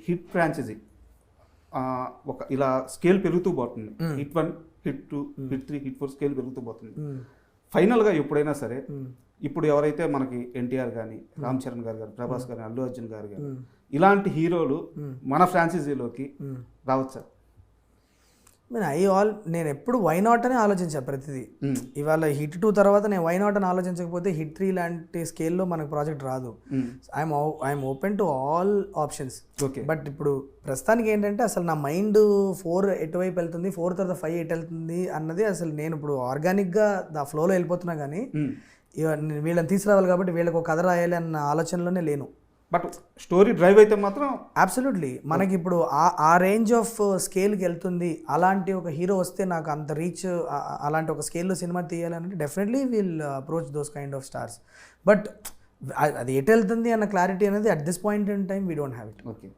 Hit franchise ఒక ఇలా scale పెరుగుతూ పోతుంది. Hit 1, hit 2, hit 3, hit 4 scale పెరుగుతూ పోతుంది. ఫైనల్గా ఎప్పుడైనా సరే ఇప్పుడు ఎవరైతే మనకి ఎన్టీఆర్ కానీ, రామ్ చరణ్ గారు కానీ, ప్రభాస్ గారు, అల్లు అర్జున్ గారు కానీ ఇలాంటి హీరోలు మన ఫ్రాంచైజీలోకి రావచ్చా? నేను ఎప్పుడు వై నాట్ అని ఆలోచించాను ప్రతిదీ. ఇవాళ హిట్ 2 తర్వాత నేను వై నాట్ అని ఆలోచించకపోతే హిట్ 3 లాంటి స్కేల్లో మనకు ప్రాజెక్ట్ రాదు. I'm open to all options. But ఇప్పుడు ప్రస్తుతానికి ఏంటంటే అసలు నా మైండ్ 4 ఎటువైపు వెళ్తుంది, 4 తర్వాత 5 ఎటు వెళ్తుంది అన్నది అసలు నేను ఇప్పుడు ఆర్గానిక్గా దా ఫ్లోలో వెళ్ళిపోతున్నా. కానీ వీళ్ళని తీసుకురావాలి కాబట్టి వీళ్ళకి ఒక కథ రాయాలి అన్న ఆలోచనలోనే లేను. బట్ స్టోరీ డ్రైవ్ అయితే మాత్రం అబ్సల్యూట్లీ మనకి ఇప్పుడు ఆ రేంజ్ ఆఫ్ స్కేల్కి వెళ్తుంది. అలాంటి ఒక హీరో వస్తే నాకు అంత రీచ్, అలాంటి ఒక స్కేల్లో సినిమా తీయాలంటే definitely will approach those kind of stars. But అది ఎటు వెళ్తుంది అన్న క్లారిటీ అనేది at this point in time we don't have it. Okay.